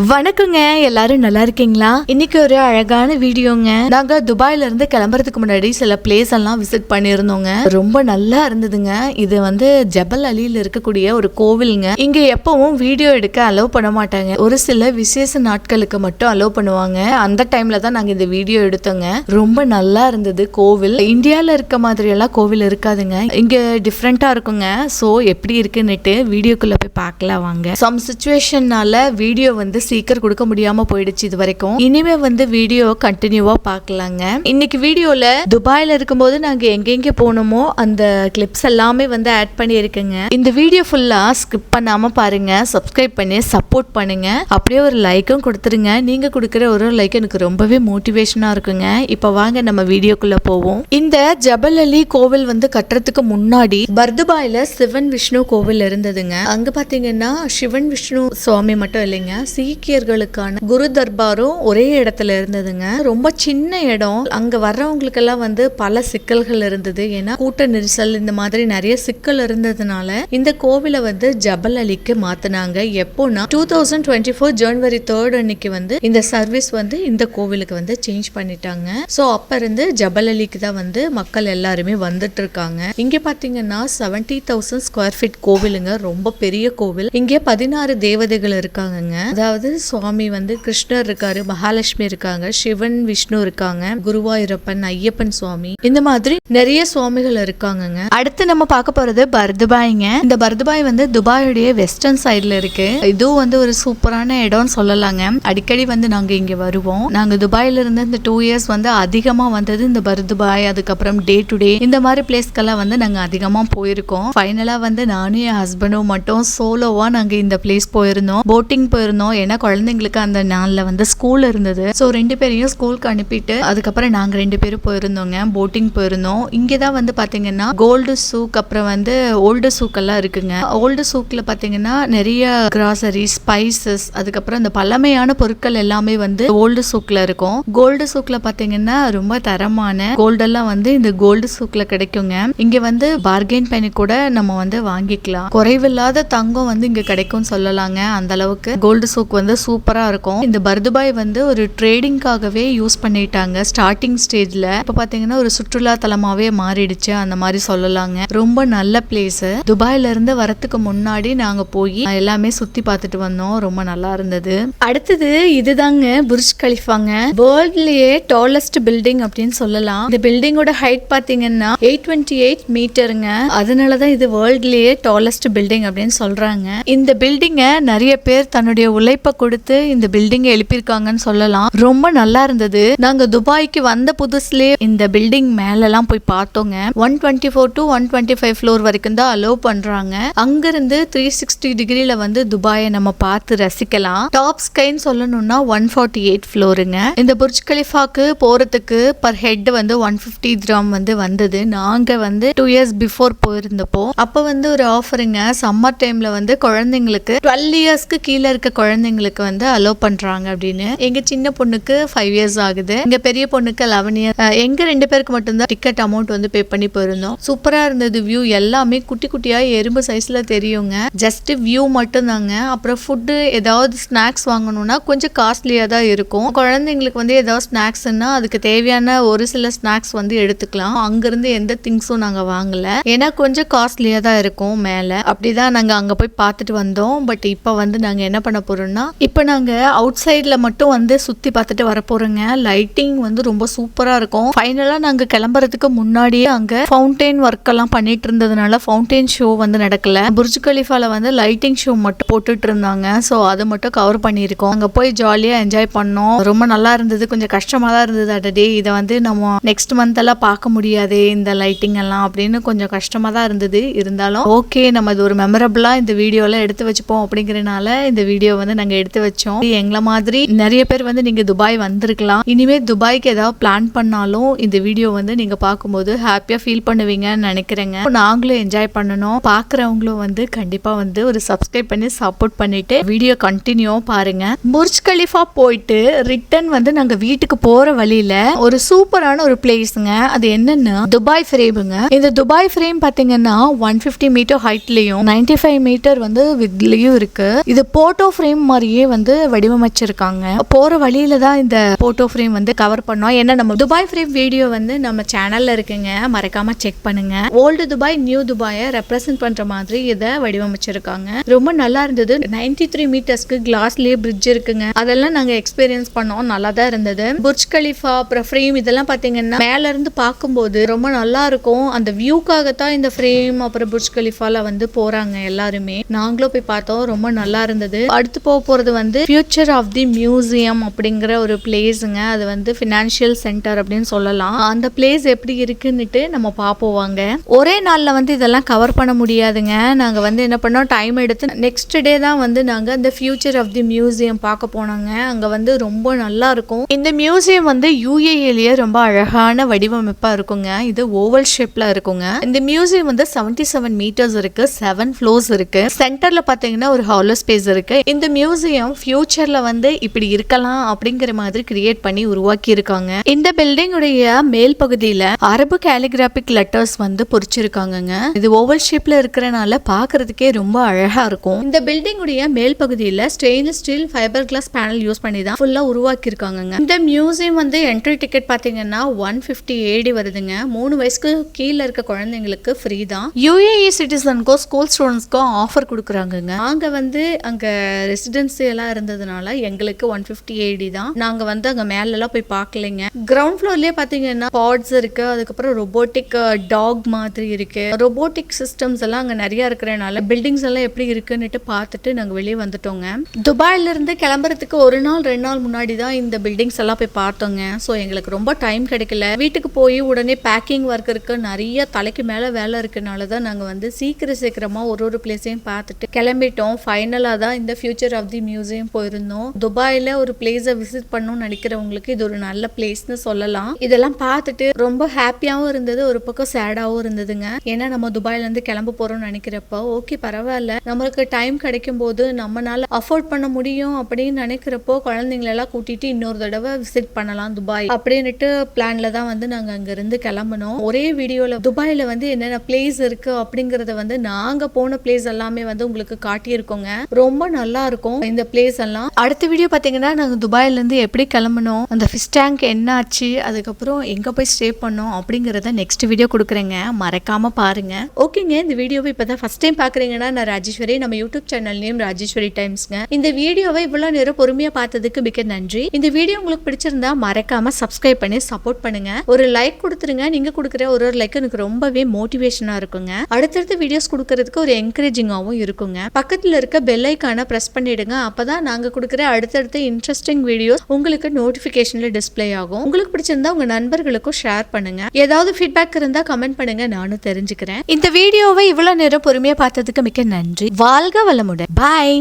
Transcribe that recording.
வணக்கங்க, எல்லாரும் நல்லா இருக்கீங்களா? இன்னைக்கு ஒரு அழகான வீடியோங்க. நாங்க துபாயில இருந்து கிளம்புறதுக்கு முன்னாடி சில பிளேஸ் எல்லாம் விசிட் பண்ணியிருந்தோங்க. ரொம்ப நல்லா இருந்ததுங்க. இது வந்து ஜபல் அலியில் இருக்கக்கூடிய ஒரு கோவிலுங்க. இங்க எப்பவும் வீடியோ எடுக்க அலோவ் பண்ண மாட்டாங்க. ஒரு சில விசேஷ நாட்களுக்கு மட்டும் அலோவ் பண்ணுவாங்க. அந்த டைம்ல தான் நாங்க இந்த வீடியோ எடுத்தோங்க. ரொம்ப நல்லா இருந்தது கோவில். இந்தியால இருக்க மாதிரி எல்லாம் கோவில் இருக்காதுங்க. இங்க டிஃப்ரெண்டா இருக்குங்க. சோ எப்படி இருக்குன்னுட்டு வீடியோக்குள்ள போய் பார்க்கலாம் வாங்க. சம் சிச்சுவேஷன்னால வீடியோ வந்து சீக்கிரம் கொடுக்க முடியாம போயிடுச்சு இது வரைக்கும். இனிமே வந்து வீடியோ கண்டினியூவா பார்க்கலாங்க. இன்னைக்கு வீடியோல துபாயில இருக்கும்போது நாங்க எங்கெங்க போனோமோ அந்த கிளிப்ஸ் எல்லாமே வந்து ஆட் பண்ணி இருக்குங்க. இந்த வீடியோ ஃபுல்லா ஸ்கிப் பண்ணாம பாருங்க. சப்ஸ்கிரைப் பண்ணி சப்போர்ட் பண்ணுங்க. அப்படியே ஒரு லைக்கும் கொடுத்துருங்க. நீங்க கொடுக்குற ஒரு லைக் எனக்கு ரொம்பவே மோட்டிவேஷனா இருக்குங்க. இப்ப வாங்க நம்ம வீடியோக்குள்ள போவோம். இந்த ஜபல் அலி கோவில் வந்து கட்டுறதுக்கு முன்னாடி பர்துபாயில சிவன் விஷ்ணு கோவில் இருந்ததுங்க. அங்க பாத்தீங்கன்னா சிவன் விஷ்ணு சுவாமி மட்டும் இல்லைங்க, சீக்கியர்களுக்கான குரு தர்பாரும் ஒரே இடத்துல இருந்ததுங்க. ரொம்ப சின்ன இடம். அங்க வர்றவங்களுக்கெல்லாம் வந்து பல சிக்கல்கள் இருந்தது. ஏன்னா கூட்ட நெரிசல் இந்த மாதிரி நிறைய சிக்கல் இருந்ததுனால இந்த கோவிலை வந்து ஜபல் அலிக்கு மாத்தினாங்க. எப்போனா 2024 ஜனவரி 3 அன்னைக்கு வந்து இந்த சர்வீஸ் வந்து இந்த கோவிலுக்கு வந்து சேஞ்ச் பண்ணிட்டாங்க. சோ அப்ப இருந்து ஜபல் அலிக்கு தான் வந்து மக்கள் எல்லாருமே வந்துட்டு இருக்காங்க. இங்க பாத்தீங்கன்னா 70,000 ஸ்கொயர் ஃபீட் கோவிலுங்க. ரொம்ப பெரிய கோவில். இங்க 16 தேவதைகள் இருக்காங்க. அதாவது சுவாமி வந்து கிருஷ்ணர் இருக்காரு, மகாலட்சுமி இருக்காங்க, சிவன் விஷ்ணு இருக்காங்க, குருவாயூரப்பன், ஐயப்பன் சுவாமி, இந்த மாதிரி நிறைய சுவாமிகள் இருக்காங்க. அடுத்து நம்ம பார்க்க போறது பர்துபாய்ங்க. இந்த பர்துபாய் வந்து துபாயுடைய வெஸ்டர்ன் சைட்ல இருக்கு. இதுவும் வந்து ஒரு சூப்பரான இடம்னு சொல்லலாங்க. அடிக்கடி வந்து நாங்க இங்க வருவோம். நாங்க துபாயில இருந்து இந்த 2 இயர்ஸ் வந்து அதிகமா வந்தது இந்த பர்துபாய். அதுக்கப்புறம் டே டு டே இந்த மாதிரி பிளேஸ்க்கெல்லாம் வந்து நாங்க அதிகமா போயிருக்கோம். ஃபைனலா வந்து நானும் என் ஹஸ்பண்டும் மட்டும் சோலோவா நாங்க இந்த பிளேஸ் போயிருந்தோம். போட்டிங் போயிருந்தோம். ஏன்னா குழந்தைங்களுக்கு அந்த நாள்ல வந்து ஸ்கூல் இருந்தது. ஸோ 2 பேரையும் ஸ்கூலுக்கு அனுப்பிட்டு அதுக்கப்புறம் நாங்க 2 பேரும் போயிருந்தோங்க. போட்டிங் போயிருந்தோம். இங்கதான் வந்து பாத்தீங்கன்னா கோல்டு சூக், அப்புறம் வந்து ஓல்டு சூக் எல்லாம் இருக்குங்க. ஓல்டு சூக்ல பாத்தீங்கன்னா நிறைய கிராசரி, ஸ்பைசஸ், அதுக்கப்புறம் இந்த பழமையான பொருட்கள் எல்லாமே வந்து ஓல்டு சூக்ல இருக்கும். கோல்டு சூக்ல பாத்தீங்கன்னா ரொம்ப தரமான கோல்டெல்லாம் வந்து இந்த கோல்டு சூக்ல கிடைக்குங்க. இங்க வந்து பார்கெயின் பண்ணி கூட நம்ம வந்து வாங்கிக்கலாம். குறைவில்லாத தங்கம் வந்து இங்க கிடைக்கும் சொல்லலாங்க. அந்த அளவுக்கு கோல்டு சூக் வந்து சூப்பரா இருக்கும். இந்த பர்துபாய் வந்து ஒரு ட்ரேடிங்காகவே யூஸ் பண்ணிட்டாங்க ஸ்டார்டிங் ஸ்டேஜ்ல. இப்ப பாத்தீங்கன்னா ஒரு சுற்றுலா தலமாவே மாறிடுச்சு அந்த மாதிரி சொல்லலாங்க. ரொம்ப நல்ல பிளேஸ். துபாயில இருந்து வரத்துக்கு முன்னாடி நாங்க போய் எல்லாமே சுத்தி பார்த்துட்டு வந்தோம். ரொம்ப நல்லா இருந்தது. அடுத்தது இதுதாங்க புர்ஜ் கலிஃபாங்க. வேர்ல்ட்லயே டாலஸ்ட் பில்டிங் அப்படின்னு சொல்லலாம். இந்த பில்டிங்கோட ஹைட் பாத்தீங்கன்னா 828 மீட்டருங்க. அதனாலதான் இது வேர்ல்ட்லயே டாலஸ்ட் பில்டிங் அப்படின்னு சொல்றாங்க. இந்த பில்டிங்க நிறைய பேர் தன்னுடைய உழைப்ப கொடுத்து இந்த பில்டிங் எழுப்பியிருக்காங்கன்னு சொல்லலாம். ரொம்ப நல்லா இருந்தது. நாங்க துபாய்க்கு வந்த புதுசுலயே இந்த பில்டிங் மேல எல்லாம் போய் பார்த்தோங்க. 124 to 125 ஃப்ளோர் வரைக்கும் தான் அலோவ் பண்றாங்க. அங்க இருந்து 360 டிகிரில வந்து துபாயை நம்ம பார்த்து ரசிக்கலாம். டாப் ஸ்கைன்னு சொல்லணும்னா 148 ஃப்ளோருங்க. இந்த புர்ஜ் கலிஃபாக்கு போறதுக்கு பர் ஹெட் வந்து 150 திராம் வந்து வந்தது. நாங்க வந்து 2 இயர்ஸ் பிஃபோர் போயிருந்தப்போ அப்ப வந்து ஒரு ஆஃபருங்க. சம்மர் டைம்ல வந்து குழந்தைங்களுக்கு 12 இயர்ஸ்க்கு கீழே இருக்க குழந்தைங்களுக்கு வந்து அலோவ் பண்றாங்க அப்படின்னு. எங்க சின்ன பொண்ணுக்கு 5 இயர்ஸ் ஆகுது. எங்க பெரிய பொண்ணுக்கு 11 இயர்ஸ். எங்க 2 பேருக்கு மட்டும்தான் டிக்கெட் அமௌண்ட் வந்து பே பண்ணி போயிருந்தோம். சூப்பரா இருந்தது. வியூ எல்லாமே குட்டி குட்டியா எறும்பு சைஸ்ல தெரியுங்க. ஜஸ்ட் வியூ மட்டும் தாங்க. அப்புறம் ஃபுட்டு ஏதாவது ஸ்நாக்ஸ் வாங்கணும்னா கொஞ்சம் காஸ்ட்லியா தான் இருக்கும். குழந்தைங்களுக்கு வந்து ஏதாவது ஸ்நாக்ஸ்னா அதுக்கு தேவையான ஒரு சில ஸ்நாக்ஸ் வந்து எடுத்துக்கலாம். அங்கிருந்து எந்த திங்ஸும் நாங்க வாங்கல. ஏன்னா கொஞ்சம் காஸ்ட்லியா தான் இருக்கும் மேல. அப்படிதான் நாங்க அங்க போய் பார்த்துட்டு வந்தோம். பட் இப்ப வந்து நாங்க என்ன பண்ண போறோம்னா இப்போ நாங்க அவுட் சைட்ல மட்டும் வந்து சுத்தி பார்த்துட்டு வர போறோங்க. லைட்டிங் வந்து ரொம்ப சூப்பரா இருக்கும். ஃபைனலா நாங்க கிளம்புறதுக்கு முன்னாடியே அங்க ஃபவுண்டைன் ஒர்க் எல்லாம் பண்ணிட்டு இருந்ததுனால ஃபவுண்டைன் ஷோ வந்து நடக்கல. புர்ஜ் கலிஃபால வந்து லைட்டிங் ஷோ மட்டும் போட்டுட்டு இருந்தாங்க. சோ அதை மட்டும் கவர் பண்ணியிருக்கோம். அங்க போய் ஜாலியா என்ஜாய் பண்ணோம். ரொம்ப நல்லா இருந்தது. கொஞ்சம் கஷ்டமா தான் இருந்தது. அடடே இதை வந்து நம்ம நெக்ஸ்ட் மந்த் எல்லாம் பார்க்க முடியாது இந்த லைட்டிங் எல்லாம் அப்படின்னு கொஞ்சம் கஷ்டமா தான் இருந்தது. இருந்தாலும் ஓகே, நம்ம இது ஒரு மெமரபிளா இந்த வீடியோல எடுத்து வச்சுப்போம் அப்படிங்கறனால இந்த வீடியோ வந்து நாங்க எடுத்து வச்சோம். எங்களை மாதிரி நிறைய பேர் வந்து நீங்க துபாய் வந்திருக்கலாம். இனிமே துபாய்க்கு ஏதாவது பிளான் பண்ணாலும் இந்த வீடியோ வந்து நீங்க பார்க்கும்போது ஹாப்பியா ஃபீல் பண்ணுவீங்கன்னு நினைக்கிறேங்க. நாங்களும் என்ஜாய் பண்ணணும். பாக்குறவங்களும் வந்து கண்டிப்பா வந்து ஒரு சப்ஸ்கிரைப் பண்ணி சப்போர்ட் பண்ணிட்டு வீடியோ கண்டினியூ பாருங்க. புர்ஜ் கலிஃபா போயிட்டு ரிட்டர்ன் வந்து நாங்க வீட்டுக்கு போற வழியில ஒரு சூப்பரான ஒரு பிளேஸ்ங்க. அது என்னன்னா துபாய் ஃப்ரேமுங்க. இந்த துபாய் ஃப்ரேம் பாத்தீங்கன்னா 150 மீட்டர் ஹைட்லயும் 95 மீட்டர் வந்து வித்லயும் இருக்கு. இது போட்டோ ஃப்ரேம் மாதிரி மாதிரியே வந்து வடிவமைச்சிருக்காங்க. போற வழியில தான் இந்த போட்டோ ஃப்ரேம் வந்து கவர் பண்ணோம். ஏன்னா நம்ம துபாய் ஃப்ரேம் வீடியோ வந்து நம்ம சேனல்ல இருக்குங்க, மறக்காம செக் பண்ணுங்க. ஓல்டு துபாய் நியூ துபாயை ரெப்ரசென்ட் பண்ற மாதிரி இதை வடிவமைச்சிருக்காங்க. ரொம்ப நல்லா இருந்தது. 93 மீட்டர்ஸ்க்கு கிளாஸ்லயே பிரிட்ஜ் இருக்குங்க. அதெல்லாம் நாங்க எக்ஸ்பீரியன்ஸ் பண்ணோம். நல்லா தான் இருந்தது. புர்ஜ் கலிஃபா அப்புறம் ஃப்ரேம் இதெல்லாம் பாத்தீங்கன்னா மேல இருந்து பார்க்கும்போது ரொம்ப நல்லா இருக்கும். அந்த வியூக்காகத்தான் இந்த ஃப்ரேம் அப்புறம் புர்ஜ் கலிஃபால வந்து போறாங்க எல்லாருமே. நாங்களும் போய் பார்த்தோம். ரொம்ப நல்லா இருந்தது. அடுத்து போறது வந்து ஃபியூச்சர் ஆஃப் தி மியூசியம் அப்படிங்கிற ஒரு பிளேஸுங்க. அது வந்து ஃபினான்ஷியல் சென்டர் அப்படின்னு சொல்லலாம். அந்த பிளேஸ் எப்படி இருக்குன்னுட்டு நம்ம பார்ப்போவாங்க. ஒரே நாள்ல வந்து இதெல்லாம் கவர் பண்ண முடியாதுங்க. நாங்க வந்து என்ன பண்ணோம், டைம் எடுத்து நெக்ஸ்ட் டே தான் வந்து நாங்க அந்த ஃபியூச்சர் ஆஃப் தி மியூசியம் பார்க்க போனாங்க. அங்க வந்து ரொம்ப நல்லா இருக்கும். இந்த மியூசியம் வந்து UAEலயே ரொம்ப அழகான வடிவமைப்பா இருக்குங்க. இது ஓவல் ஷேப்ல இருக்குங்க. இந்த மியூசியம் வந்து 77 மீட்டர்ஸ் இருக்கு, 7 ஃப்ளோர்ஸ் இருக்கு. சென்டர்ல பாத்தீங்கன்னா ஒரு ஹாலோ ஸ்பேஸ் இருக்கு. இந்த மியூசியம் ஃபியூச்சர்ல வந்து இப்படி இருக்கலாம் அப்படிங்கிற மாதிரி கிரியேட் பண்ணி உருவாக்கி இருக்காங்க. இந்த பில்டிங் உடைய மேல் பகுதியில அரபு கேலிகிராபிக் லெட்டர்ஸ் வந்து பொறிச்சிருக்காங்க. இது ஓவல் ஷேப்ல இருக்கிறனால பாக்குறதுக்கே ரொம்ப அழகா இருக்கும். இந்த பில்டிங் உடைய மேல் பகுதியில stainless steel fibre class panel use பண்ணி தான் ஃபுல்லா உருவாக்கி இருக்காங்க. இந்த மியூசியம் வந்து என்ட்ரி டிக்கெட் பாத்தீங்கன்னா 150 AD வருதுங்க. 3 வயசுக்கு கீழே இருக்க குழந்தைங்களுக்கு ஃப்ரீ தான். UAE சிட்டிசனுக்கோ ஸ்கூல் ஸ்டூடெண்ட்ஸ்க்கோ ஆஃபர் கொடுக்குறாங்க. நாங்க வந்து அங்க ரெசிடென்சி எல்லாம் இருந்ததுனால எங்களுக்கு 150 AD தான். நாங்க வந்து அங்க மேல எல்லாம் போய் பார்க்கலைங்க. கிரவுண்ட் ஃப்ளோர்லயே பாத்தீங்கன்னா பாட்ஸ் இருக்கு. அதுக்கப்புறம் ரொபோட்டிக் டாக் மாதிரி இருக்கு. ரொபோட்டிக் சிஸ்டம்ஸ் எல்லாம் அங்க நிறைய இருக்கிறனால பில்டிங்ஸ் எல்லாம் எப்படி இருக்குன்னுட்டு பார்த்துட்டு நாங்க வெளியே வந்துட்டோங்க. துபாயில இருந்து கிளம்புறதுக்கு 1 நாள் 2 நாள் முன்னாடி தான் இந்த பில்டிங்ஸ் எல்லாம் போய் பார்த்தோங்க. ஸோ எங்களுக்கு ரொம்ப டைம் கிடைக்கல. வீட்டுக்கு போய் உடனே பேக்கிங் ஒர்க் இருக்கு, நிறைய தலைக்கு மேல வேலை இருக்கனால தான் நாங்க வந்து சீக்கிரமா ஒரு பிளேஸையும் பார்த்துட்டு கிளம்பிட்டோம். ஃபைனலாக தான் இந்த ஃபியூச்சர் ஆஃப் தி மியூசியம் போயிருந்தோம். துபாயில் ஒரு பிளேஸை விசிட் பண்ணணும்னு நினைக்கிறவங்களுக்கு இது ஒரு நல்ல பிளேஸ்னு சொல்லலாம். இதெல்லாம் பார்த்துட்டு ரொம்ப ஹாப்பியாகவும் இருந்தது, ஒரு பக்கம் சேடாகவும் இருந்ததுங்க. ஏன்னா நம்ம துபாயிலேருந்து கிளம்ப போகிறோம்னு நினைக்கிறப்போ ஓகே பரவாயில்ல, நம்மளுக்கு டைம் கிடைக்கும் போது நம்மளால அஃபோர்ட் பண்ண முடியும் அப்படின்னு நினைக்கிறப்போ குழந்தைங்களெல்லாம் கூட்டிட்டு இன்னொரு தடவை விசிட் பண்ணலாம் துபாய் அப்படின்னுட்டு பிளான்ல தான் வந்து நாங்கள் அங்கேருந்து கிளம்பணும். ஒரே வீடியோவில் துபாயில் வந்து என்னென்ன பிளேஸ் இருக்கு அப்படிங்கறத வந்து நாங்க போன பிளேஸ் எல்லாமே வந்து உங்களுக்கு காட்டியிருக்கோங்க. ரொம்ப நல்லா இருக்கும் இந்த பிளேஸ் எல்லாம். அடுத்த வீடியோ பாத்தீங்கன்னா நாங்க துபாயில இருந்து எப்படி கிளம்பணும், அந்த ஃபிஷ் டேங்க் என்ன ஆச்சு, அதுக்கப்புறம் எங்க போய் ஸ்டே பண்ணோம் அப்படிங்கறத நெக்ஸ்ட் வீடியோ கொடுக்குறேங்க, மறக்காம பாருங்க. ஓகேங்க, இந்த வீடியோவை இப்பதான் ஃபர்ஸ்ட் டைம் பாக்குறீங்கன்னா நான் ராஜேஸ்வரி, நம்ம யூடியூப் சேனல் நேம் ராஜேஸ்வரி டைம்ஸ்ங்க. இந்த வீடியோவை இவ்வளவு நேரம் பொறுமையா பார்த்ததுக்கு மிக்க நன்றி. இந்த வீடியோ உங்களுக்கு பிடிச்சிருந்தா மறக்காம சப்ஸ்கிரைப் பண்ணி சப்போர்ட் பண்ணுங்க. ஒரு லைக் கொடுத்துருங்க. நீங்க கொடுக்குற ஒரு லைக் எனக்கு ரொம்பவே மோட்டிவேஷனா இருக்குங்க. அடுத்தடுத்த வீடியோஸ் கொடுக்கறதுக்கு ஒரு என்கரேஜிங்காகவும் இருக்குங்க. பக்கத்துல இருக்க பெல் ஐகானை பிரஸ் பண்ணிடுங்க. அப்பதான் நாங்க கொடுக்குற அடுத்தடுத்த இன்ட்ரெஸ்டிங் வீடியோஸ் உங்களுக்கு நோட்டிபிகேஷன்ல டிஸ்பிளே ஆகும். உங்களுக்கு பிடிச்சிருந்தா உங்க நண்பர்களுக்கும் ஷேர் பண்ணுங்க. ஏதாவது ஃபீட்பேக் இருந்தா கமெண்ட் பண்ணுங்க, நானும் தெரிஞ்சுக்கிறேன். இந்த வீடியோவை இவ்வளவு நேரம் பொறுமையா பார்த்ததுக்கு மிக்க நன்றி. வாழ்க வளமுடன். பாய்.